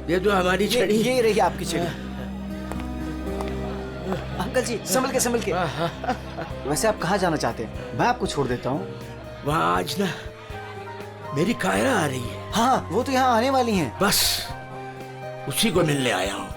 ये तो हमारी छड़ी। ये रही आपकी छड़ी। अंकल जी संभल के। वैसे आप कहाँ जाना चाहते हैं? मैं आपको छोड़ देता हूँ। वहाँ आज ना मेरी कायरा आ रही है। हाँ वो तो यहाँ आने वाली हैं। बस उसी को मिलने आया हूँ।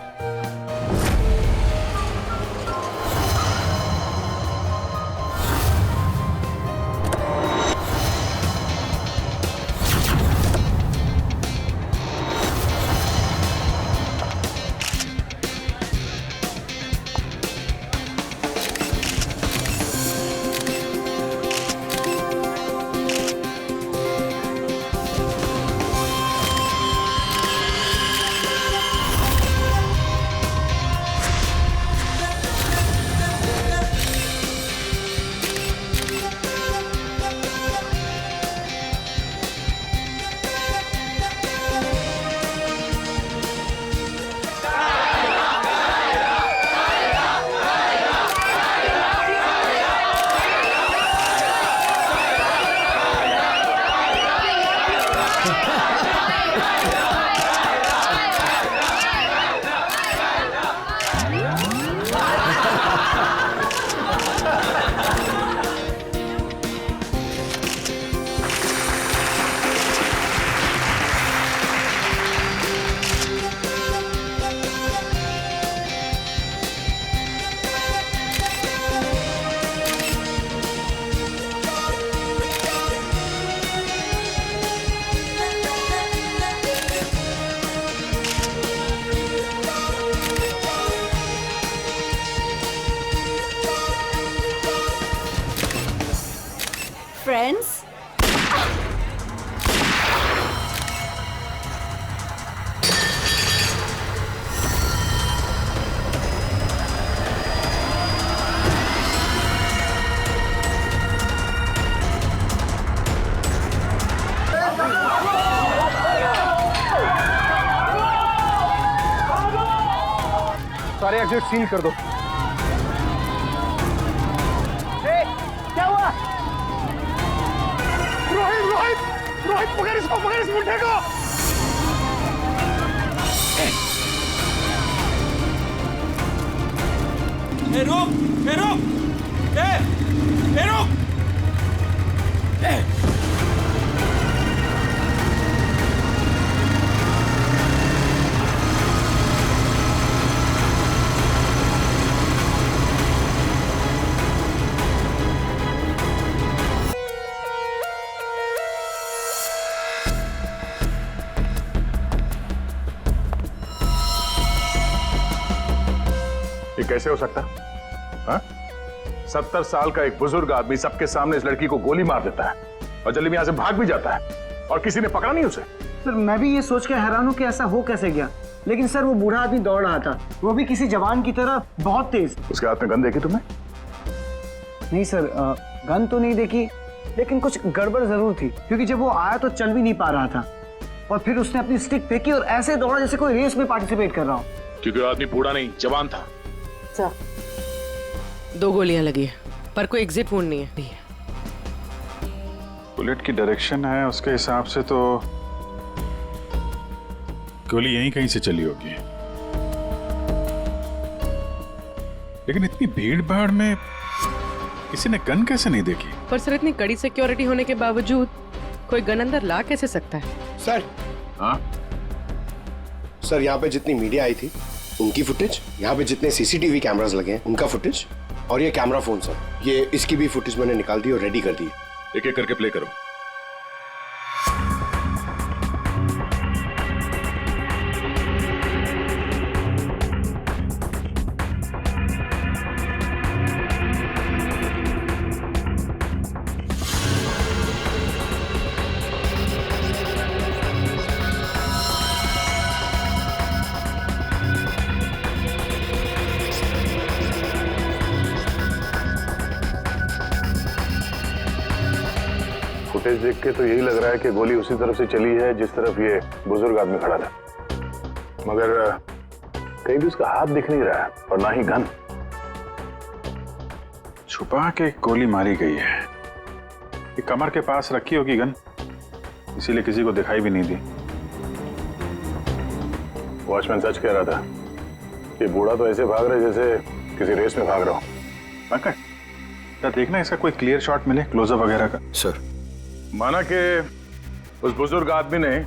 Friends? सारे एग्जिट सील कर दो। क्या हुआ? रोहित पकड़ इस मुंडे को। रुक। ये कैसे हो सकता? हाँ? 70 साल का एक बुजुर्ग आदमी सबके सामने इस लड़की को गोली मार देता है और जल्दी में यहां से भाग भी जाता है और किसी ने पकड़ा नहीं उसे। सर मैं भी ये सोच के हैरान हूं कि ऐसा हो कैसे गया, लेकिन सर वो बूढ़ा आदमी दौड़ रहा था, वो भी किसी जवान की तरह बहुत तेज। उसके हाथ में गन देखी तुमने? नहीं सर, गन तो नहीं देखी, लेकिन कुछ गड़बड़ जरूर थी, क्योंकि जब वो आया तो चल भी नहीं पा रहा था और फिर उसने अपनी स्टिक फेंकी और ऐसे दौड़ा जैसे कोई रेस में पार्टिसिपेट कर रहा हो। क्योंकि वो आदमी बूढ़ा नहीं जवान था। 2 गोलियां लगी है पर कोई एग्जिट वुंड नहीं है। बुलेट की डायरेक्शन है उसके हिसाब से तो गोली यहीं कहीं से चली होगी, लेकिन इतनी भीड़ भाड़ में किसी ने गन कैसे नहीं देखी? पर सर इतनी कड़ी सिक्योरिटी होने के बावजूद कोई गन अंदर ला कैसे सकता है? सर। हाँ सर यहाँ पे जितनी मीडिया आई थी उनकी फुटेज, यहाँ पे जितने सीसीटीवी कैमरास लगे हैं उनका फुटेज, और ये कैमरा फोन सर, ये इसकी भी फुटेज मैंने निकाल दी और रेडी कर दी। एक एक करके प्ले करो। फुटेज देख के तो यही लग रहा है कि गोली उसी तरफ से चली है जिस तरफ ये बुजुर्ग आदमी खड़ा था, मगर कहीं भी उसका हाथ दिख नहीं रहा है और ना ही गन। छुपा के गोली मारी गई है, ये कमर के पास रखी होगी गन, इसीलिए किसी को दिखाई भी नहीं दी। वॉचमैन सच कह रहा था। ये बूढ़ा तो ऐसे भाग रहा है जैसे किसी रेस में भाग रहा हो। पंकज, क्या देखना इसका कोई क्लियर शॉट मिले, क्लोजअप वगैरह का? सर माना कि उस बुजुर्ग आदमी ने,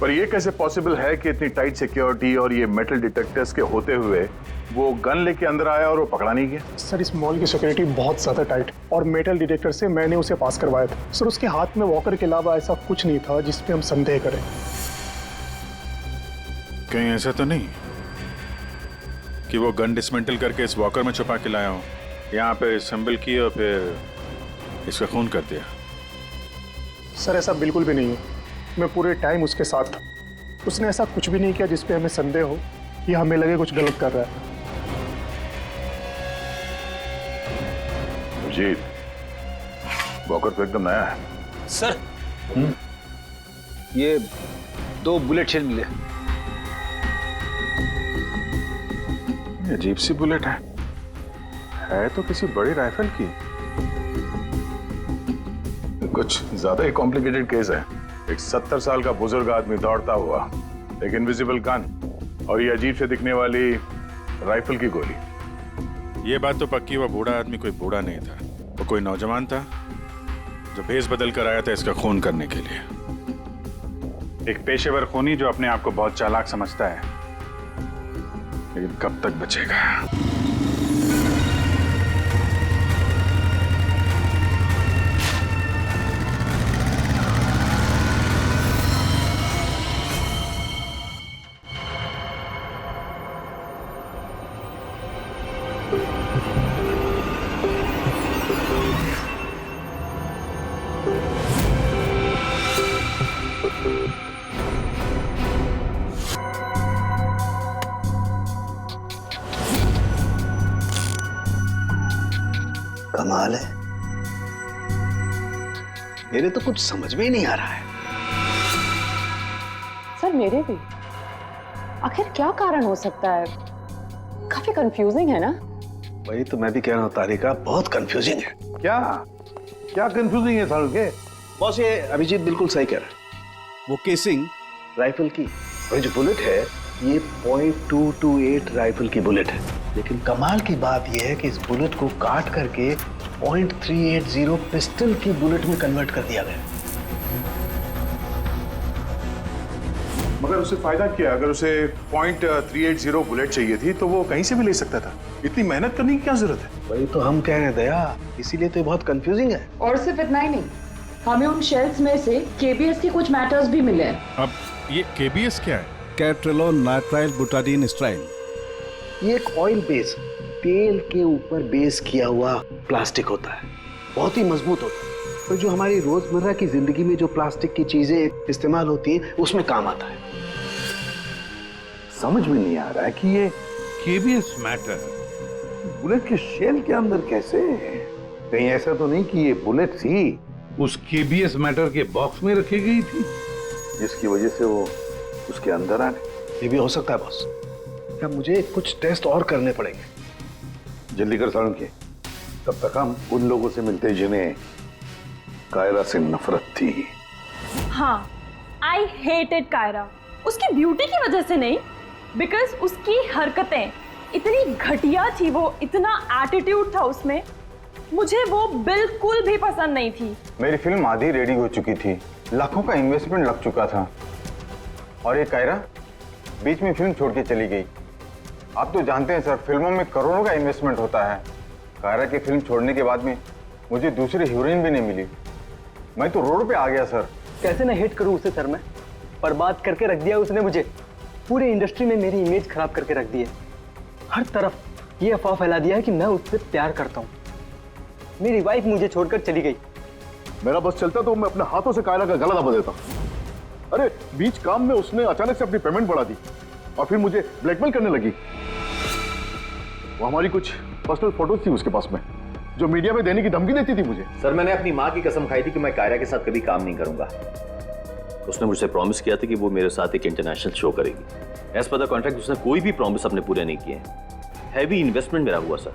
पर ये कैसे पॉसिबल है कि इतनी टाइट सिक्योरिटी और ये मेटल डिटेक्टर्स के होते हुए वो गन लेके अंदर आया और वो पकड़ा नहीं गया? सर इस मॉल की सिक्योरिटी बहुत ज़्यादा टाइट और मेटल डिटेक्टर से मैंने उसे पास करवाया था। सर उसके हाथ में वॉकर के अलावा ऐसा कुछ नहीं था जिस पे हम संदेह करें। कहीं ऐसा तो नहीं कि वो गन डिसमेंटल करके इस वॉकर में छुपा के लाया हो, यहाँ पे असेंबल की और फिर इसका खून कर दिया? सर ऐसा बिल्कुल भी नहीं है, मैं पूरे टाइम उसके साथ था। उसने ऐसा कुछ भी नहीं किया जिस पे हमें संदेह हो या हमें लगे कुछ गलत कर रहा है। जीत, वॉकर तो एकदम नया है। सर ये 2 बुलेट शेल मिले। ये अजीब सी बुलेट है तो किसी बड़ी राइफल की। कुछ ज्यादा ही कॉम्प्लिकेटेड केस है। एक 70 साल का बुजुर्ग आदमी दौड़ता हुआ, एक इनविजिबल गन और ये अजीब से दिखने वाली राइफल की गोली। ये बात तो पक्की, वो बूढ़ा आदमी कोई बूढ़ा नहीं था, वो कोई नौजवान था जो भेष बदल कर आया था इसका खून करने के लिए। एक पेशेवर खूनी जो अपने आप को बहुत चालाक समझता है, लेकिन कब तक बचेगा? कमाल है, मेरे तो कुछ समझ में ही नहीं आ रहा है। सर मेरे भी। आखिर क्या कारण हो सकता है? काफी कंफ्यूजिंग है ना? वही तो मैं भी कह रहा हूँ तारिका, बहुत कंफ्यूजिंग है। क्या कंफ्यूजिंग है सारुण के? बॉस ये अभिजीत बिल्कुल सही कह रहा है। वो केसिंग राइफल की और जो बुलेट है ये .228 राइफल की बुलेट है, लेकिन कमाल की बात यह है कि इस बुलेट को काट करके .380 पिस्टल की बुलेट में कन्वर्ट कर दिया गया। मगर उसे फायदा क्या? अगर उसे .380 बुलेट चाहिए थी तो वो कहीं से भी ले सकता था। इतनी मेहनत करने की क्या जरूरत है? वही तो हम कह रहे हैं दया, इसीलिए तो बहुत कंफ्यूजिंग है। और सिर्फ इतना ही नहीं, हमें उन शेल्स में से केबीएस के कुछ मैटर्स भी मिले हैं। अब ये केबीएस क्या है? कैट्रेलोन नाइट्राइल बुटाडीन स्ट्राइन। ये एक ऑयल बेस, तेल के ऊपर बेस किया हुआ प्लास्टिक होता है, बहुत ही मजबूत होता है, और जो हमारी रोजमर्रा की जिंदगी में जो प्लास्टिक की चीजें इस्तेमाल होती हैं उसमें काम आता है। समझ में नहीं आ रहा है कि ये केबीएस मैटर बुलेट के शेल के अंदर कैसे? कहीं ऐसा तो नहीं कि ये बुलेट थी उस केबीएस मैटर के बॉक्स में रखी गई थी जिसकी वजह से वो उसके अंदर आ गए? ये भी हो सकता है बॉस। क्या मुझे कुछ टेस्ट और करने पड़ेंगे? जल्दी कर सारुण के, तब तक हम उन लोगों से मिलते हैं जिन्हें कायरा से नफरत थी। हाँ, आई हेटेड कायरा। उसकी ब्यूटी की वजह से नहीं, बिकॉज उसकी हरकतें इतनी घटिया थी, वो इतना एटीट्यूड था उसमें, मुझे वो बिल्कुल भी पसंद नहीं थी। मेरी फिल्म आधी रेडी हो चुकी थी, लाखों का इन्वेस्टमेंट लग चुका था, और ये कायरा बीच में फिल्म छोड़ के चली गई। आप तो जानते हैं सर, फिल्मों में करोड़ों का इन्वेस्टमेंट होता है। कायरा की फिल्म छोड़ने के बाद में मुझे दूसरी हीरोइन भी नहीं मिली, मैं तो रोड पे आ गया सर। कैसे ना हेट करूं उसे सर मैं? बर्बाद करके रख दिया उसने मुझे, पूरे इंडस्ट्री में मेरी इमेज खराब करके रख दी है। हर तरफ ये अफवाह फैला दिया है कि मैं उससे प्यार करता हूँ। मेरी वाइफ मुझे छोड़कर चली गई। मेरा बस चलता तो मैं अपने हाथों से कायरा का गला दबा देता। अरे बीच काम में उसने अचानक से अपनी पेमेंट बढ़ा दी और फिर मुझे ब्लैकमेल करने लगी। वो हमारी कुछ पर्सनल फोटोज थी उसके पास में, जो मीडिया में देने की धमकी देती थी मुझे। सर मैंने अपनी माँ की कसम खाई थी कि मैं कायरा के साथ कभी काम नहीं करूंगा। उसने मुझसे प्रॉमिस किया था कि वो मेरे साथ एक इंटरनेशनल शो करेगी। एज पर द कॉन्ट्रैक्ट उसने कोई भी प्रॉमिस अपने पूरे नहीं किए। हैवी इन्वेस्टमेंट मेरा हुआ सर,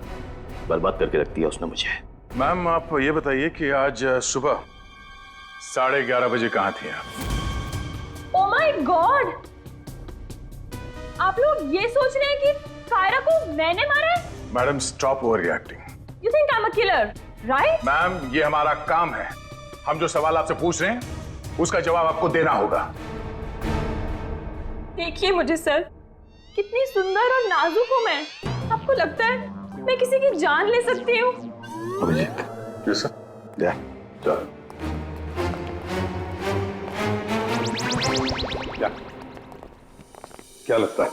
बर्बाद करके रख दिया उसने मुझे। मैम आप ये बताइए कि आज सुबह 11:30 बजे कहाँ थी आप? ओह माय गॉड, आप लोग ये सोच रहे हैं कि कायरा को मैंने मारा है? Madam stop over reacting. You think I'm a killer, right? Ma'am ये हमारा काम है, हम जो सवाल आपसे पूछ रहे हैं उसका जवाब आपको देना होगा। देखिए मुझे सर, कितनी सुंदर और नाजुक हूँ मैं। आपको लगता है मैं किसी की जान ले सकती हूँ? Abhijit, yes sir. या, चल। क्या लगता है?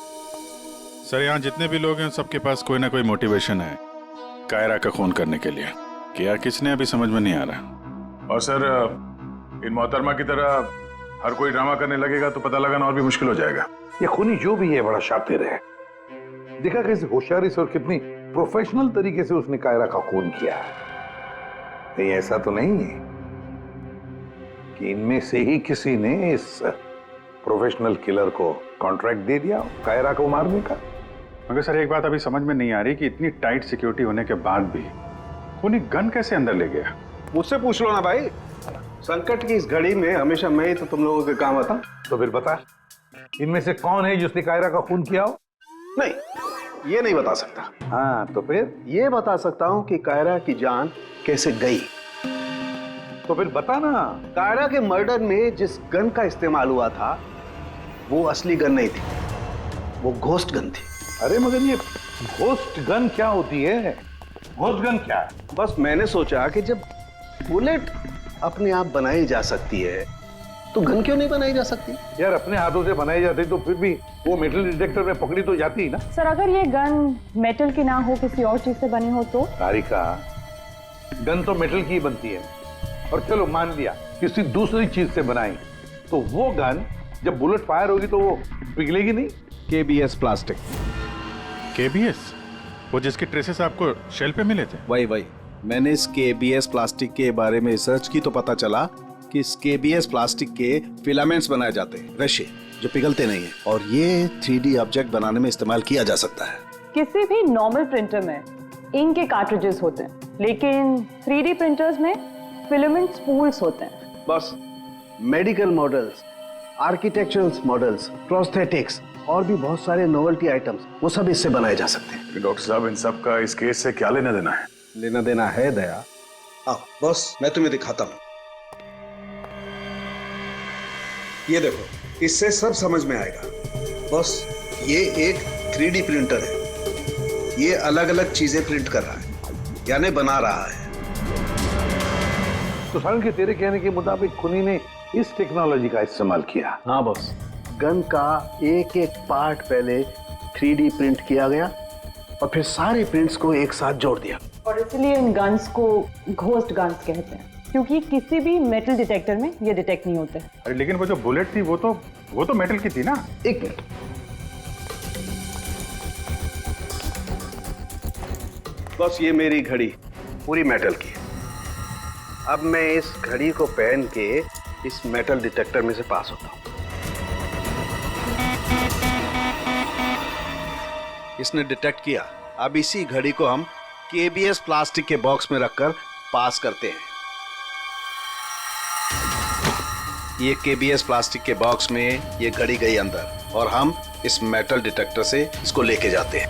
सर यहाँ जितने भी लोग हैं सबके पास कोई ना कोई मोटिवेशन है कायरा का खून करने के लिए। क्या किसने अभी समझ में नहीं आ रहा। और सर इन मोहतरमा की तरह हर कोई ड्रामा करने लगेगा तो पता लगाना और भी मुश्किल हो जाएगा। ये खूनी जो भी है बड़ा शातिर है। देखा कैसे होशियारी से और कितनी प्रोफेशनल तरीके से उसने कायरा का खून किया। नहीं ऐसा तो नहीं है कि इनमें से ही किसी ने इस प्रोफेशनल किलर को कॉन्ट्रैक्ट दे दिया कायरा को मारने का। मगर सर एक बात अभी समझ में नहीं आ रही कि इतनी टाइट सिक्योरिटी होने के बाद भी खूनी गन कैसे अंदर ले गया। मुझसे पूछ लो ना भाई, संकट की इस घड़ी में हमेशा मैं ही तो तुम लोगों के काम आता। तो फिर बता, इनमें से कौन है जिसने कायरा का खून किया हो? नहीं, ये नहीं बता सकता। हाँ तो फिर? ये बता सकता हूँ कि कायरा की जान कैसे गई। तो फिर बता ना। कायरा के मर्डर में जिस गन का इस्तेमाल हुआ था वो असली गन नहीं थी, वो घोस्ट गन थी। अरे मगर ये घोस्ट गन क्या होती है? घोस्ट गन क्या है? बस मैंने सोचा कि जब बुलेट अपने आप बनाई जा सकती है तो गन क्यों नहीं बनाई जा सकती? यार अपने हाथों से बनाई जाती तो फिर भी वो मेटल डिटेक्टर में पकड़ी तो जाती ही ना। सर अगर ये गन मेटल की ना हो किसी और चीज से बनी हो तो? तारिका, गन तो मेटल की ही बनती है। और चलो मान लिया किसी दूसरी चीज से बनाई तो वो गन जब बुलेट फायर होगी तो वो पिघलेगी नहीं। KBS plastic. KBS? वो जिसके ट्रेसेस आपको शेल पे मिले थे? वही मैंने इस KBS प्लास्टिक के बारे में रिसर्च की तो पता चला कि इस KBS प्लास्टिक के फिलामेंट्स बनाए जाते हैं, रेशे जो पिघलते नहीं है, और ये 3D ऑब्जेक्ट बनाने में इस्तेमाल किया जा सकता है। किसी भी नॉर्मल प्रिंटर में इंक के कार्ट्रिजेस होते हैं, लेकिन 3D प्रिंटर्स में फिलामेंट स्पूल्स होते हैं। बस medical models, architectural models, prosthetics और भी बहुत सारे नोवेल्टी आइटम्स वो सब इससे बनाए जा सकते हैं। डॉक्टर साहब इन सब का इस केस से क्या लेना देना है? लेना देना है दया। आओ बॉस, मैं तुम्हें दिखाता हूँ। ये देखो, इससे सब समझ में आएगा। बॉस ये एक 3D प्रिंटर है, ये अलग अलग चीजें प्रिंट कर रहा है, यानी बना रहा है। तो सालन के तेरे कहने के मुताबिक खूनी ने इस टेक्नोलॉजी का इस्तेमाल किया? हाँ बॉस, गन का एक एक पार्ट पहले 3D प्रिंट किया गया और फिर सारे प्रिंट्स को एक साथ जोड़ दिया। और इसलिए इन गन्स को घोस्ट गन्स कहते हैं, क्योंकि किसी भी मेटल डिटेक्टर में ये डिटेक्ट नहीं होते। अरे लेकिन वो जो बुलेट थी वो तो मेटल की थी ना। एक मिनट, बस ये मेरी घड़ी पूरी मेटल की है। अब मैं इस घड़ी को पहन के इस मेटल डिटेक्टर में से पास होता हूं। इसने डिटेक्ट किया। अब इसी घड़ी को हम KBS प्लास्टिक के बॉक्स में रखकर पास करते हैं। ये KBS प्लास्टिक के बॉक्स में ये घड़ी गई अंदर और हम इस मेटल डिटेक्टर से इसको लेके जाते हैं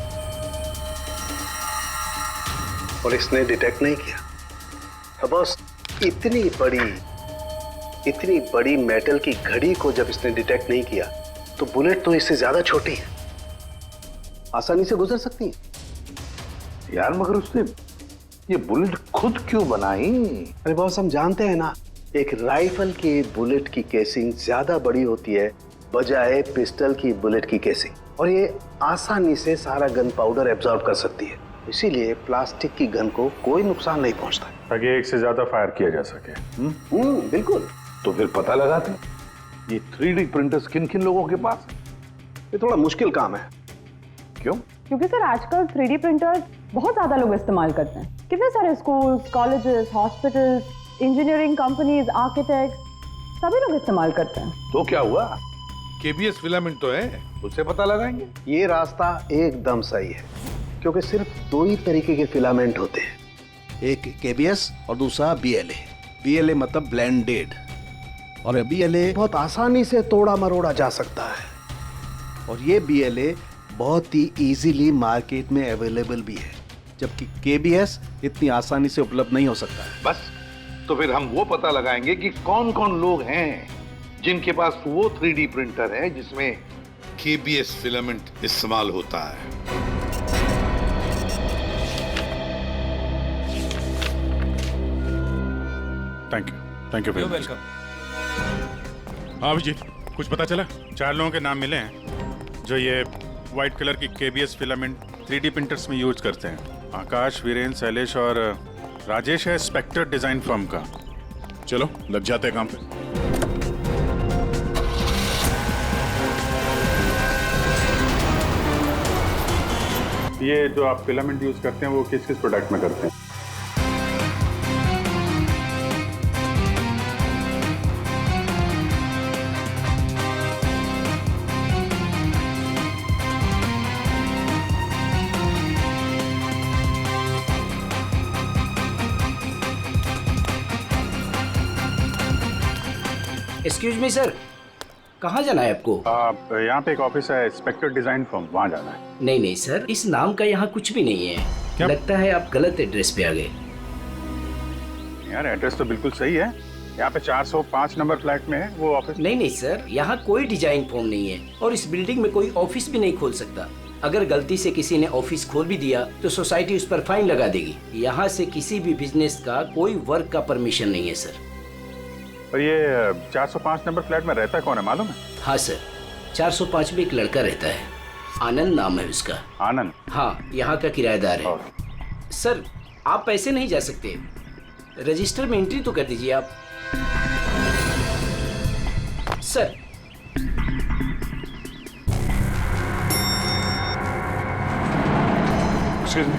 और इसने डिटेक्ट नहीं किया। तो बस इतनी बड़ी मेटल की घड़ी को जब इसने डिटेक्ट नहीं किया तो बुलेट तो इससे ज्यादा छोटी है, आसानी से गुजर सकती है। यार मगर उसने ये बुलेट खुद क्यों बनाई? अरे बॉस, हम जानते हैं ना, एक राइफल की बुलेट की केसिंग ज्यादा बड़ी होती है बजाय पिस्टल की बुलेट की केसिंग, और ये आसानी से सारा गन पाउडर एब्जॉर्ब कर सकती है। इसीलिए प्लास्टिक की गन को कोई नुकसान नहीं पहुंचता, ताकि एक से ज्यादा फायर किया जा सके। बिल्कुल। तो फिर पता लगाते ये 3D प्रिंटर्स किन किन लोगों के पास? ये थोड़ा मुश्किल काम है। क्यों? क्योंकि सर आजकल 3D प्रिंटर्स बहुत ज्यादा लोग इस्तेमाल करते हैं। कितने सारे schools, colleges, hospitals, engineering companies, architect सभी लोग इस्तेमाल करते हैं। तो क्या हुआ? KBS फिलामेंट तो है, उससे पता लगाएंगे। ये रास्ता एकदम सही है, क्योंकि सिर्फ दो ही तरीके के फिलामेंट होते हैं, एक KBS और दूसरा BLA। BLA मतलब ब्लेंडेड, और BLA बहुत आसानी से तोड़ा मरोड़ा जा सकता है। और ये BLA बहुत ही इजीली मार्केट में अवेलेबल भी है, जबकि KBS इतनी आसानी से उपलब्ध नहीं हो सकता है। बस तो फिर हम वो पता लगाएंगे कि कौन कौन लोग हैं जिनके पास वो 3D प्रिंटर है जिसमें KBS फिलामेंट इस्तेमाल होता है। Thank you welcome. हाँ अभिजीत, कुछ पता चला? 4 लोगों के नाम मिले हैं जो ये व्हाइट कलर की KBS फिलामेंट 3D प्रिंटर्स में यूज करते हैं। आकाश, वीरेंद्र, शैलेश और राजेश है स्पेक्टर डिजाइन फर्म का। चलो लग जाते हैं काम पे। ये जो आप फिलामेंट यूज करते हैं वो किस किस प्रोडक्ट में करते हैं? एक्सक्यूज मी सर, कहाँ जाना है आपको? यहाँ पे एक ऑफिस है स्पेक्टर डिजाइन फर्म, वहाँ जाना है। नहीं सर, इस नाम का यहाँ कुछ भी नहीं है। क्या? लगता है आप गलत एड्रेस पे आ गए। यार एड्रेस तो बिल्कुल सही है, यहाँ पे 405 नंबर फ्लैट में है वो ऑफिस। नहीं सर, यहाँ कोई डिजाइन फॉर्म नहीं है और इस बिल्डिंग में कोई ऑफिस भी नहीं खोल सकता। अगर गलती से किसी ने ऑफिस खोल भी दिया तो सोसाइटी उस पर फाइन लगा देगी। यहाँ से किसी भी बिजनेस का कोई वर्क का परमिशन नहीं है सर। और ये 405 नंबर फ्लैट में रहता कौन है मालूम है? हाँ सर, 405 में एक लड़का रहता है, आनंद नाम है उसका। आनंद? हाँ, यहाँ का किराएदार है। सर आप ऐसे नहीं जा सकते, रजिस्टर में एंट्री तो कर दीजिए आप। सर एक्सक्यूज मी,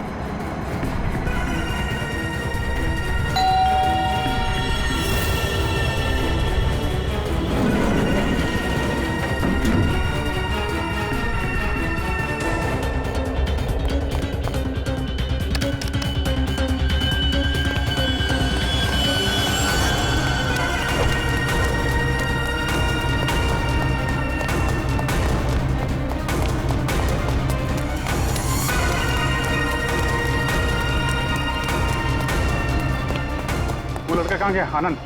वो लड़का कहाँ गया? आनंद?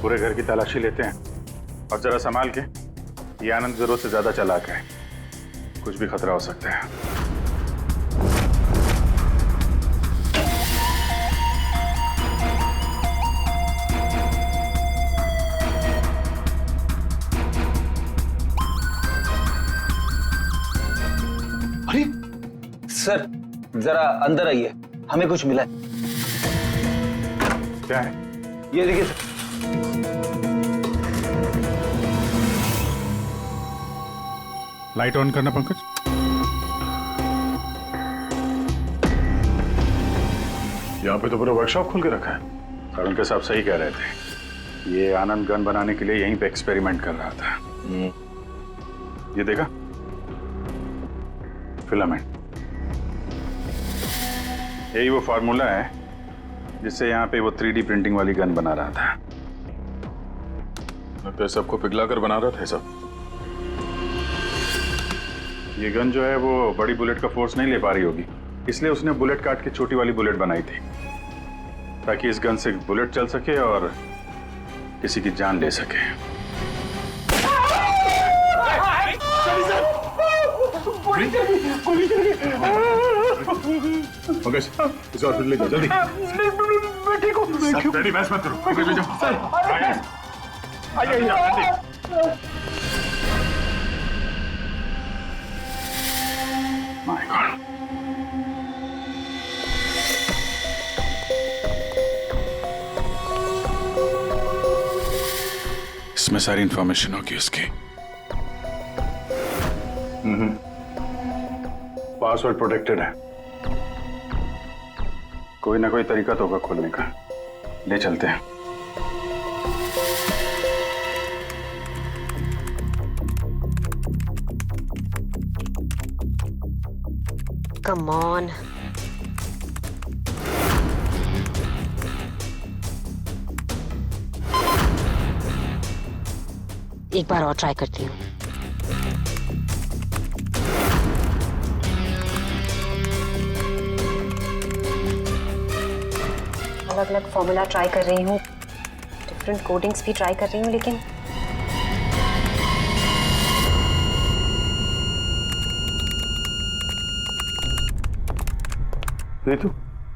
पूरे घर की तलाशी लेते हैं और जरा संभाल के। ये आनंद जरूरत से ज्यादा चालाक है, कुछ भी खतरा हो सकता है। अरे सर जरा अंदर आइए, हमें कुछ मिला है। क्या है? ये देखिए सर। लाइट ऑन करना पंकज। यहाँ पे तो पूरा वर्कशॉप खोल के रखा है। अरुण के साहब सही कह रहे थे, ये आनंद गन बनाने के लिए यहीं पे एक्सपेरिमेंट कर रहा था। ये देखा फिलामेंट, यही वो फार्मूला है जिससे यहाँ पे वो 3D प्रिंटिंग वाली गन बना रहा था। लगता है सबको पिघला कर बना रहा था सब। ये गन जो है वो बड़ी बुलेट का फोर्स नहीं ले पा रही होगी, इसलिए उसने बुलेट काट के छोटी वाली बुलेट बनाई थी, ताकि इस गन से बुलेट चल सके और किसी की जान ले सके। इस हॉस्पिटल ले जाओ जल्दी। रेडी, बहस मत करो। माय गॉड, इसमें सारी इंफॉर्मेशन होगी उसकी। पासवर्ड प्रोटेक्टेड है। कोई ना कोई तरीका तो होगा खोलने का, ले चलते हैं। Come on. एक बार और ट्राई करती हूँ। अलग अलग फॉर्मूला ट्राई कर रही हूँ, डिफरेंट कोडिंग्स भी ट्राई कर रही हूँ, लेकिन रितु,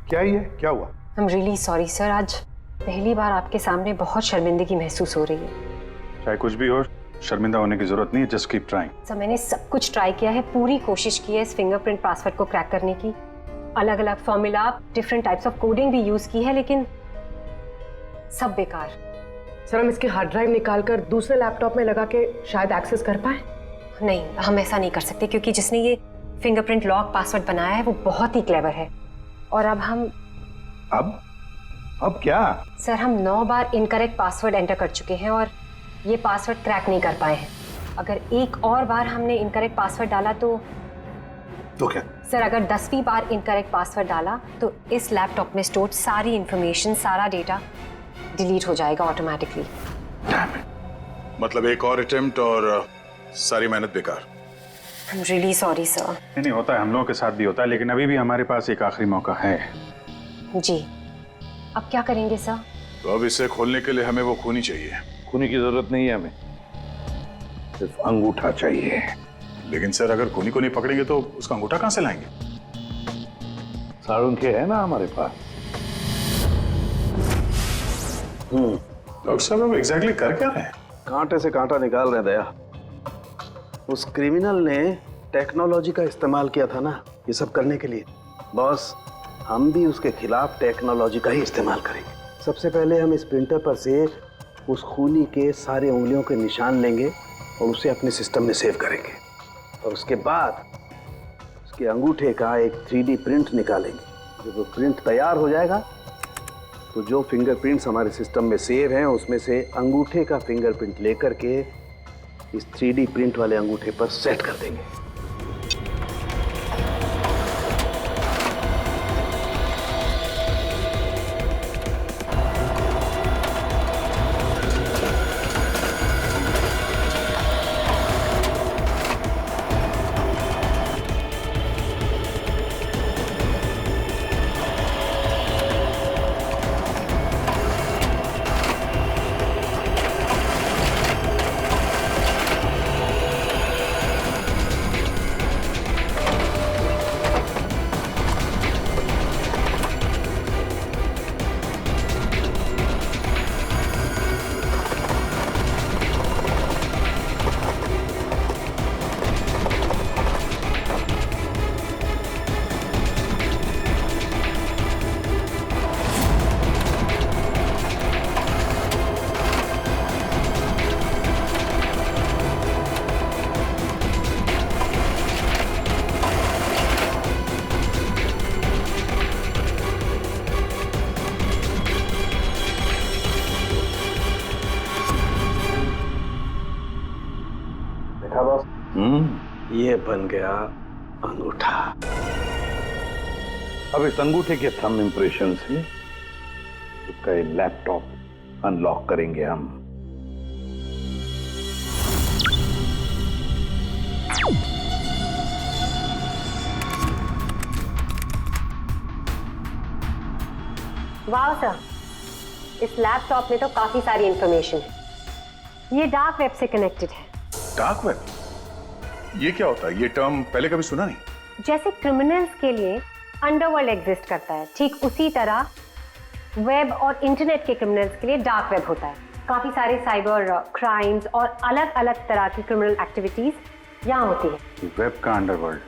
क्या ही है, क्या हुआ? I am really sorry sir, आज पहली बार आपके सामने बहुत शर्मिंदगी महसूस हो रही है। चाहे कुछ भी हो, शर्मिंदा होने की जरूरत नहीं है, जस्ट कीप ट्राइंग। सर मैंने सब कुछ ट्राई किया है, पूरी कोशिश की है इस फिंगरप्रिंट पासवर्ड को क्रैक करने की, अलग अलग formula, different types of coding भी यूज की है, लेकिन सब बेकार। सर हम इसके हार्ड ड्राइव निकालकर दूसरे लैपटॉप में लगा के शायद एक्सेस कर पाए। नहीं, हम ऐसा नहीं कर सकते क्योंकि जिसने ये फिंगरप्रिंट लॉक पासवर्ड बनाया है वो बहुत ही क्लेवर है। और अब हम अब क्या? सर हम 9 बार इनकरेक्ट पासवर्ड एंटर कर चुके हैं और ये पासवर्ड क्रैक नहीं कर पाए हैं। अगर एक और बार हमने इनकरेक्ट पासवर्ड डाला तो क्या? सर अगर 10वीं बार इनकरेक्ट पासवर्ड डाला तो इस लैपटॉप में स्टोर सारी इंफॉर्मेशन, सारा डेटा डिलीट हो जाएगा ऑटोमेटिकली। मतलब एक और अटेम्प्ट और सारी मेहनत बेकार। I am really sorry sir. नहीं होता है, हम लोगों के साथ भी होता है, लेकिन अभी भी हमारे पास एक आखिरी मौका है। जी, अब क्या करेंगे सर? तो अब इसे खोलने के लिए हमें वो खूनी चाहिए। खूनी की जरूरत नहीं है हमें, सिर्फ अंगूठा चाहिए। लेकिन सर अगर खूनी को नहीं पकड़ेंगे तो उसका अंगूठा कहां से लाएंगे? साड़ुन के है ना हमारे पास। डॉक्टर साहब अब एग्जैक्टली कर क्या रहे हैं? कांटे से कांटा निकाल रहे हैं दया। उस क्रिमिनल ने टेक्नोलॉजी का इस्तेमाल किया था ना ये सब करने के लिए। बॉस, हम भी उसके खिलाफ टेक्नोलॉजी का ही इस्तेमाल करेंगे। सबसे पहले हम इस प्रिंटर पर से उस खूनी के सारे उंगलियों के निशान लेंगे और उसे अपने सिस्टम में सेव करेंगे, और उसके बाद उसके अंगूठे का एक 3D प्रिंट निकालेंगे। जब वो प्रिंट तैयार हो जाएगा तो जो फिंगरप्रिंट्स हमारे सिस्टम में सेव हैं उसमें से अंगूठे का फिंगरप्रिंट लेकर के इस 3D प्रिंट वाले अंगूठे पर सेट कर देंगे। ये बन गया अंगूठा। अब इस अंगूठे के थंब इंप्रेशन से उसका ये लैपटॉप अनलॉक करेंगे हम। वाह सर, इस लैपटॉप में तो काफी सारी इंफॉर्मेशन है। ये डार्क वेब से कनेक्टेड है। Dark web? ये क्या होता है? ये टर्म पहले कभी सुना नहीं। जैसे क्रिमिनल्स के लिए अंडरवर्ल्ड एग्जिस्ट करता है, ठीक उसी तरह वेब और इंटरनेट के क्रिमिनल्स के लिए डार्क वेब होता है। काफी सारे साइबर क्राइम्स और अलग अलग तरह की क्रिमिनल एक्टिविटीज यहाँ होती है। वेब का अंडरवर्ल्ड,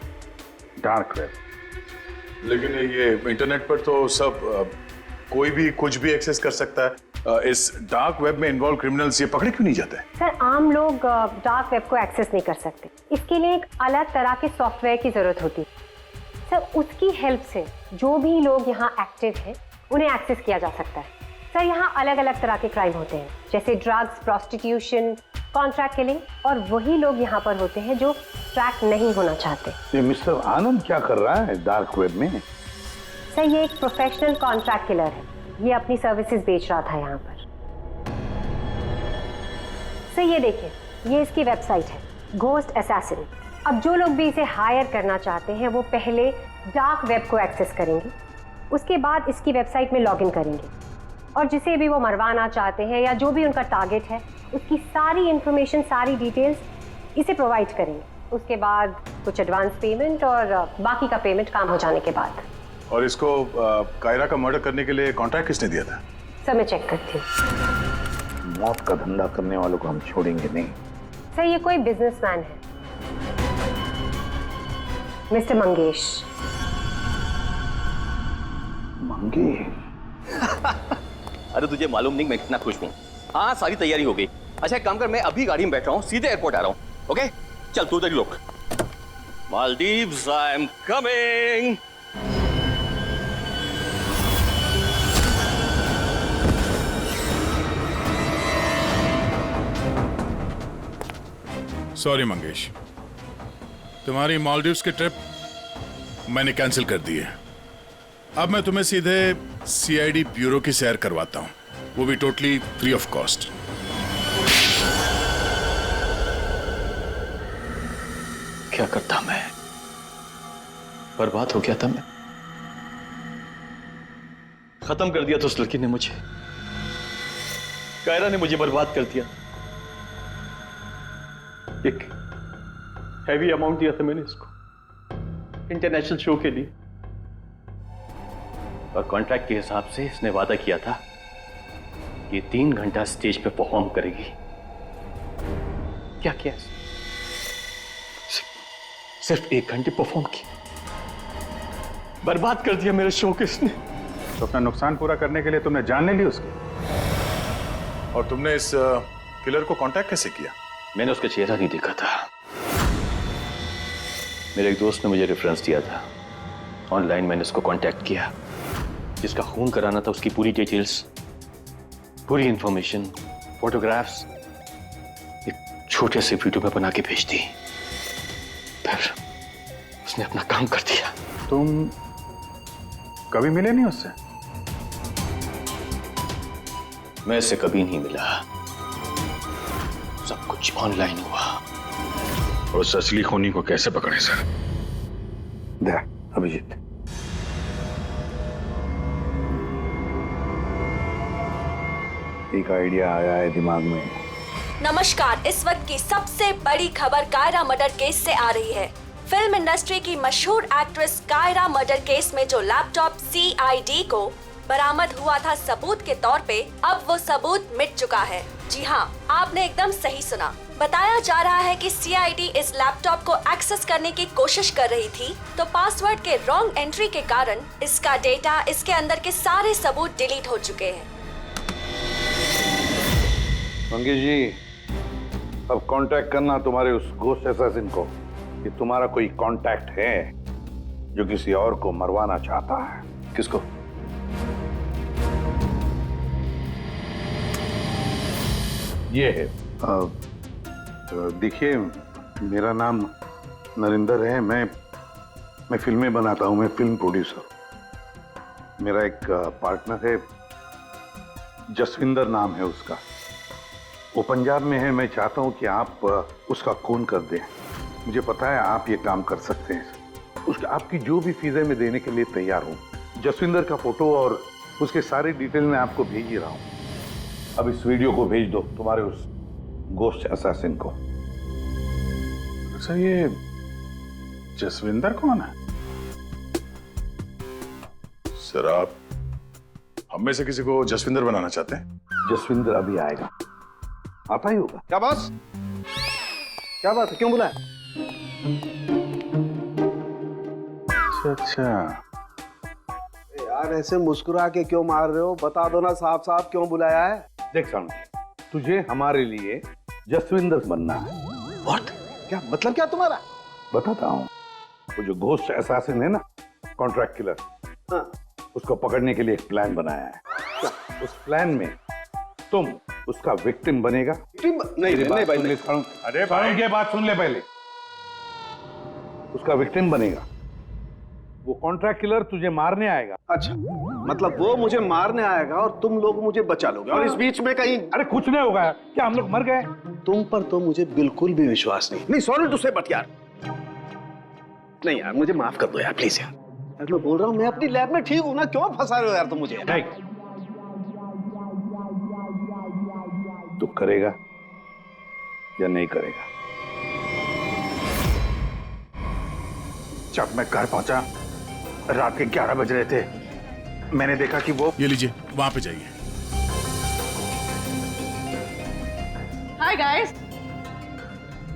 डार्क वेब। लेकिन ये इंटरनेट पर तो सब कोई भी कुछ भी एक्सेस कर सकता है। इस डार्क वेब में इन्वॉल्व क्रिमिनल्स ये पकड़े क्यों नहीं जाते? सर आम लोग डार्क वेब को एक्सेस नहीं कर सकते, इसके लिए एक अलग तरह के सॉफ्टवेयर की जरूरत होती है। सर उसकी हेल्प से जो भी लोग यहाँ एक्टिव हैं उन्हें एक्सेस किया जा सकता है। सर यहाँ अलग अलग तरह के क्राइम होते हैं, जैसे ड्रग्स, प्रोस्टिट्यूशन, कॉन्ट्रैक्ट किलिंग, और वही लोग यहाँ पर होते हैं जो ट्रैक नहीं होना चाहते। ये मिस्टर आनंद क्या कर रहा है डार्क वेब में? सर, ये एक प्रोफेशनल कॉन्ट्रैक्ट किलर है। ये अपनी सर्विसेज बेच रहा था यहाँ पर। सर, ये देखिए, ये इसकी वेबसाइट है, घोस्ट असैसिन। अब जो लोग भी इसे हायर करना चाहते हैं वो पहले डार्क वेब को एक्सेस करेंगे, उसके बाद इसकी वेबसाइट में लॉगिन करेंगे, और जिसे भी वो मरवाना चाहते हैं या जो भी उनका टारगेट है उसकी सारी इंफॉर्मेशन, सारी डिटेल्स इसे प्रोवाइड करेंगे। उसके बाद कुछ एडवांस पेमेंट और बाकी का पेमेंट काम हो जाने के बाद। और इसको कायरा का मर्डर करने के लिए कॉन्ट्रैक्ट किसने दिया था? सर, मैं चेक करती हूँ। मौत का धंधा करने वालों को हम छोड़ेंगे नहीं। सर, ये कोई बिजनेसमैन है, मिस्टर मंगेश। अरे तुझे मालूम नहीं मैं कितना खुश हूँ। हाँ, सारी तैयारी हो गई। अच्छा, एक काम कर, मैं अभी गाड़ी में बैठ रहा हूँ, सीधे एयरपोर्ट आ रहा हूँ। ओके, चल तू उधर ही रुक। Maldives, I am coming. Sorry Mangesh, तुम्हारी मालदीव्स की ट्रिप मैंने कैंसिल कर दी है। अब मैं तुम्हें सीधे सीआईडी ब्यूरो की सैर करवाता हूं, वो भी टोटली फ्री ऑफ कॉस्ट। क्या करता मैं? बर्बाद हो गया था मैं। खत्म कर दिया था उस लड़की ने मुझे। कायरा ने मुझे बर्बाद कर दिया। एक हैवी अमाउंट दिया था मैंने इसको इंटरनेशनल शो के लिए, और कॉन्ट्रैक्ट के हिसाब से इसने वादा किया था कि 3 घंटा स्टेज पे परफॉर्म करेगी। क्या किया? सिर्फ 1 घंटे परफॉर्म की, बर्बाद कर दिया मेरे शो को इसने। तो अपना नुकसान पूरा करने के लिए तुमने जान ले ली उसकी? और तुमने इस किलर को कांटेक्ट कैसे किया? मैंने उसका चेहरा नहीं देखा था। मेरे एक दोस्त ने मुझे रेफरेंस दिया था। ऑनलाइन मैंने उसको कांटेक्ट किया। जिसका खून कराना था उसकी पूरी डिटेल्स, पूरी इंफॉर्मेशन, फोटोग्राफ्स एक छोटे से वीडियो में बना के भेज दी। फिर उसने अपना काम कर दिया। तुम कभी मिले नहीं उससे? मैं इससे कभी नहीं मिला। सब कुछ ऑनलाइन हुआ। और उस असली खूनी को कैसे पकड़े सर? अभिजीत, एक आइडिया आया है दिमाग में। नमस्कार, इस वक्त की सबसे बड़ी खबर कायरा मर्डर केस से आ रही है। फिल्म इंडस्ट्री की मशहूर एक्ट्रेस कायरा मर्डर केस में जो लैपटॉप सीआईडी को बरामद हुआ था सबूत के तौर पे, अब वो सबूत मिट चुका है। जी हाँ, आपने एकदम सही सुना। बताया जा रहा है कि सीआईडी इस लैपटॉप को एक्सेस करने की कोशिश कर रही थी, तो पासवर्ड के रॉन्ग एंट्री के कारण इसका डेटा, इसके अंदर के सारे सबूत डिलीट हो चुके हैं। मंगेश जी, अब कांटेक्ट करना तुम्हारे उस घोस्ट असैसिन को कि तुम्हारा कोई कांटेक्ट है जो किसी और को मरवाना चाहता है। किसको? ये है। देखिए, मेरा नाम नरेंद्र है। मैं फिल्में बनाता हूँ। मैं फिल्म प्रोड्यूसर। मेरा एक पार्टनर है, जसविंदर नाम है उसका। वो पंजाब में है। मैं चाहता हूँ कि आप उसका खून कर दें। मुझे पता है आप ये काम कर सकते हैं। उसका आपकी जो भी फीस है मैं देने के लिए तैयार हूँ। जसविंदर का फोटो और उसके सारे डिटेल मैं आपको भेज ही रहा हूँ। अब इस वीडियो को भेज दो तुम्हारे उस घोस्ट असैसिन को। सर, ये जसविंदर कौन है? सर, आप हम में से किसी को जसविंदर बनाना चाहते हैं? जसविंदर अभी आएगा, आता ही होगा। क्या बॉस? क्या बात है, क्यों बुलाया? अच्छा, यार ऐसे मुस्कुरा के क्यों मार रहे हो? बता दो ना साफ साफ क्यों बुलाया है। देख सामने, तुझे हमारे लिए जसविंदर बनना है। What? क्या मतलब क्या तुम्हारा? बताता हूँ। वो जो घोस्ट असैसिन है ना, कॉन्ट्रैक्ट किलर, हाँ, उसको पकड़ने के लिए एक प्लान बनाया है। उस प्लान में तुम उसका विक्टिम बनेगा। नहीं भाई, अरे भाई ये बात सुन ले पहले। उसका विक्टिम बनेगा। वो कॉन्ट्रैक्ट किलर तुझे मारने आएगा। अच्छा, मतलब वो मुझे मारने आएगा और तुम लोग मुझे बचा लोगे, और इस बीच में कहीं। अरे कुछ नहीं होगा, क्या हम लोग मर गए? तुम पर तो मुझे बिल्कुल भी विश्वास नहीं। सॉरी टू से, बट यार नहीं यार, मुझे माफ कर दो यार, प्लीज यार। मैं बोल रहा हूँ, मैं अपनी लैब में ठीक हूँ ना, क्यों फंसा रहे हो यार तुम मुझे? नहीं, तू करेगा या नहीं करेगा? जब मैं घर पहुंचा, रात के 11 बज रहे थे, मैंने देखा कि वो। ये लीजिए, वहां पे जाइए। Hi guys,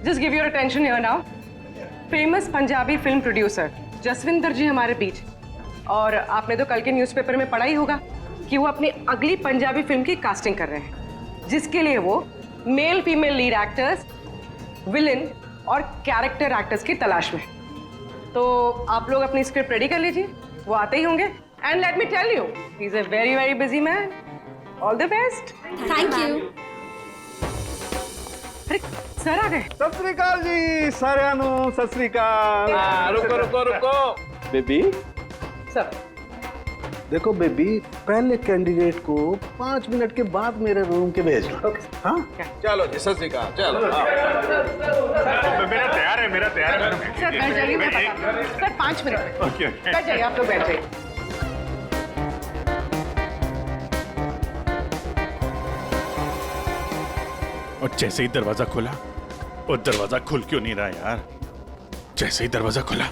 just give your attention here now. Famous Punjabi film producer Jasvinder ji हमारे बीच। और आपने तो कल के न्यूज़पेपर में पढ़ा ही होगा कि वो अपनी अगली पंजाबी फिल्म की कास्टिंग कर रहे हैं, जिसके लिए वो male female lead actors, villain और कैरेक्टर एक्टर्स की तलाश में। तो आप लोग अपनी स्क्रिप्ट रेडी कर लीजिए, वो आते ही होंगे। And let me tell you, he is a very very busy man. All the best. Thank you. अरे सर आ गए। सत श्री अकाल जी साਰਿਆਂ ਨੂੰ, सत श्री अकाल। रुको बेबी। सर देखो बेबी, पहले कैंडिडेट को 5 मिनट के बाद मेरे रूम के भेजना। हाँ चलो जी, सत श्री अकाल। चलो मेरा तैयार है। सर बैठ जाइए, मैं बताता हूं। Sir 5 minute. बैठ जाइए, आप लोग बैठ जाइए। और जैसे ही दरवाजा खुला, और दरवाजा खुल क्यों नहीं रहा यार? जैसे ही दरवाजा खुला,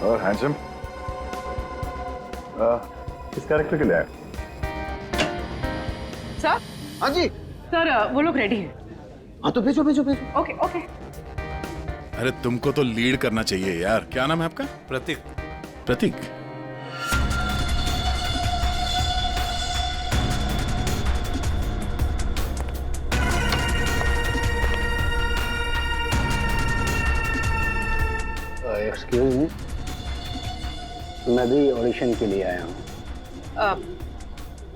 और हैंडसम, किस कैरेक्टर के लिए आए? सर। हाँ जी सर, वो लोग रेडी हैं। हाँ तो भेजो भेजो भेजो। Okay okay. अरे तुमको तो लीड करना चाहिए यार। क्या नाम है आपका? प्रतीक। प्रतीक। एक्सक्यूज मी, मैं भी ऑडिशन के लिए आया हूँ।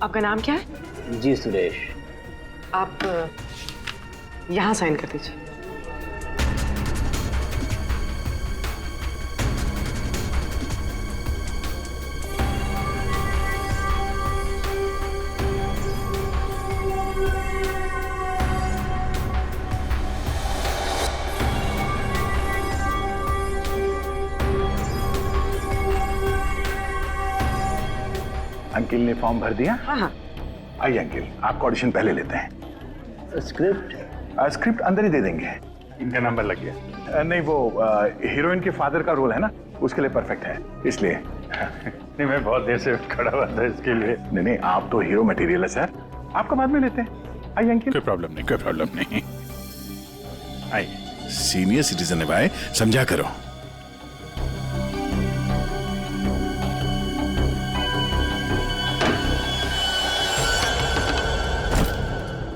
आपका नाम क्या है? जी सुरेश। आप यहाँ साइन कर दीजिए। अंकिल ने फॉर्म भर दिया? हाँ। आइए अंकिल, आपका ऑडिशन पहले लेते हैं। स्क्रिप्ट अंदर ही दे देंगे। इनका नंबर लग गया। नहीं, वो हीरोइन के फादर का रोल है ना, उसके लिए परफेक्ट है, इसलिए। नहीं, मैं बहुत देर से खड़ा हुआ था इसके लिए। नहीं, आप तो हीरो मटेरियल है सर, आपका बाद में लेते हैं। आइए अंकिल। कोई प्रॉब्लम नहीं, कोई प्रॉब्लम नहीं। आइए, सीनियर सिटीजन है भाई, समझा करो।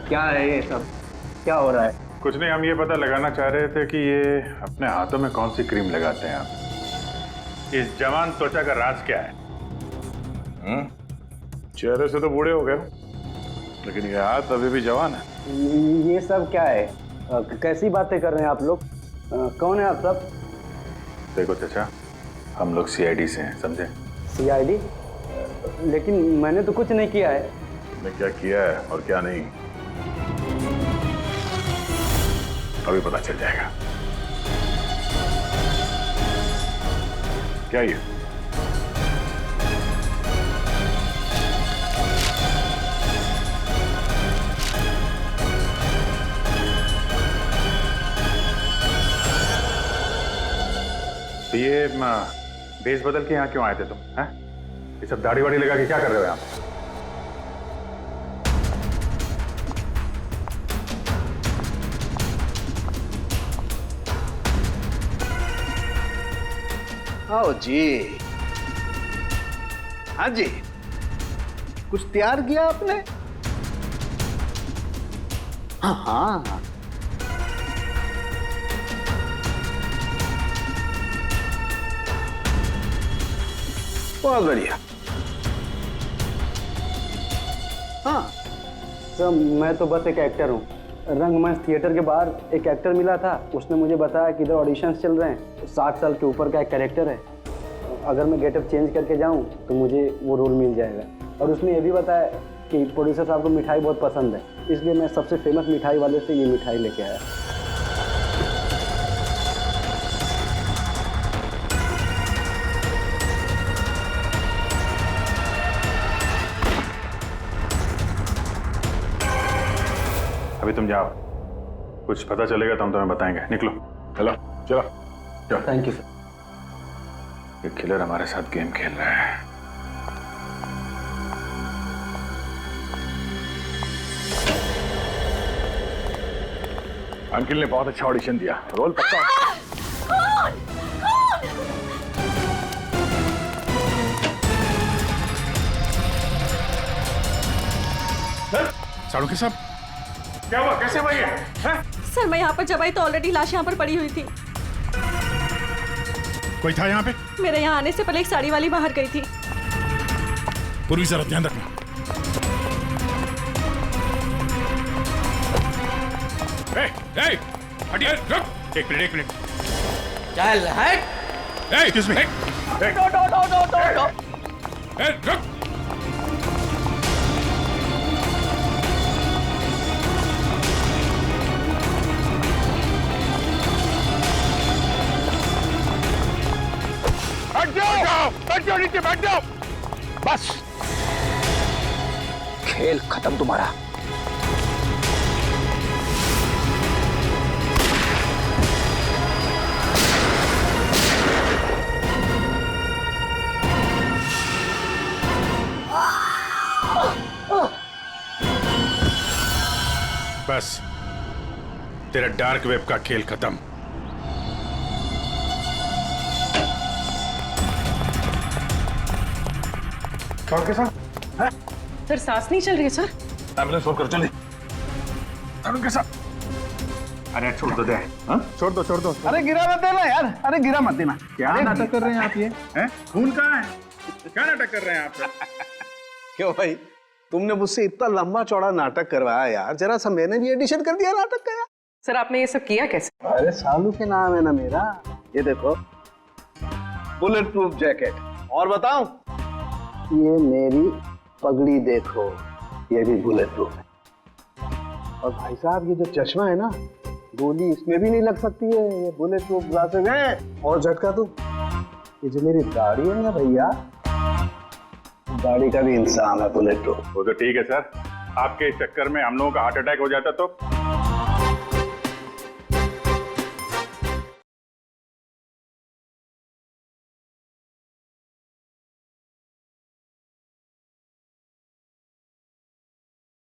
क्या है ये सब? क्या हो रहा है? कुछ नहीं, हम ये पता लगाना चाह रहे थे कि ये अपने हाथों में कौन सी क्रीम लगाते हैं आप। इस जवान त्वचा का राज क्या है? चेहरे से तो बूढ़े हो गए, लेकिन ये हाथ अभी भी जवान है। ये सब क्या है? कैसी बातें कर रहे हैं आप लोग? कौन है आप सब? देखो चाचा, हम लोग सीआईडी से हैं, समझे? सीआईडी? लेकिन मैंने तो कुछ नहीं किया है। मैं क्या किया है और क्या नहीं, अभी पता चल जाएगा। क्या ये? तो ये बेस बदल के यहाँ क्यों आए थे तुम? हैं? ये सब दाढ़ी वाड़ी लगा के क्या कर रहे हो यहाँ? आओ जी। हाँ जी, कुछ तैयार किया आपने? हाँ हाँ, बहुत बढ़िया। हाँ सर, मैं तो बस एक एक्टर हूँ। रंगमंच थिएटर के बाहर एक एक्टर मिला था, उसने मुझे बताया कि इधर ऑडिशंस चल रहे हैं, 60 साल के ऊपर का एक कैरेक्टर है, अगर मैं गेटअप चेंज करके जाऊँ तो मुझे वो रोल मिल जाएगा। और उसने ये भी बताया कि प्रोड्यूसर साहब को मिठाई बहुत पसंद है, इसलिए मैं सबसे फेमस मिठाई वाले से ये मिठाई लेके आया। अभी तुम जाओ, कुछ पता चलेगा तो हम तुम्हें बताएंगे। निकलो। चलो चलो चलो। Thank you sir. ये किलर हमारे साथ गेम खेल रहा है। अंकिल ने बहुत अच्छा ऑडिशन दिया, रोल पक्का। साड़ू साहब, क्या हुआ? कैसे हुआ ये? सर मैं यहाँ पर जब आई तो ऑलरेडी लाश यहाँ पर पड़ी हुई थी। कोई था यहाँ पे? मेरे यहाँ आने से पहले एक साड़ी वाली बाहर गई थी। पूर्वी जरा ध्यान रखना। हटिए, रुक। एक मिनट। चल हट। Excuse me. रुक। बैठ जाओ नीचे, बैठ जाओ। बस खेल खत्म तुम्हारा। बस तेरा डार्क वेब का खेल खत्म। डॉक्टर साहब, सर सांस नहीं चल रही है सर। एम्बुलेंस फोन करो, चलिए। डॉक्टर साहब, अरे छोड़ दो दे। हाँ? छोड़ दो। अरे गिरा मत देना यार, अरे गिरा मत देना। क्या नाटक कर रहे हैं आप ये? खून कहाँ है? क्या नाटक कर रहे हैं आप? क्यों भाई, तुमने मुझसे इतना लंबा चौड़ा नाटक करवाया यार, जरा सा मैंने भी एडिशन कर दिया नाटक का यार। सर आपने ये सब किया कैसे? अरे सालू के नाम है ना मेरा। ये देखो, बुलेट प्रूफ जैकेट। और बताऊं, ये मेरी पगड़ी देखो, ये भी बुलेट प्रूफ है। और भाई साहब, ये जो चश्मा है ना, गोली इसमें भी नहीं लग सकती है, ये बुलेट प्रूफ ग्लासेस हैं। और झटका दूं, ये जो मेरी दाढ़ी है ना भैया, दाढ़ी का भी इंसान है बुलेट प्रूफ। वो तो ठीक है सर, आपके इस चक्कर में हम लोगों का हार्ट अटैक हो जाता तो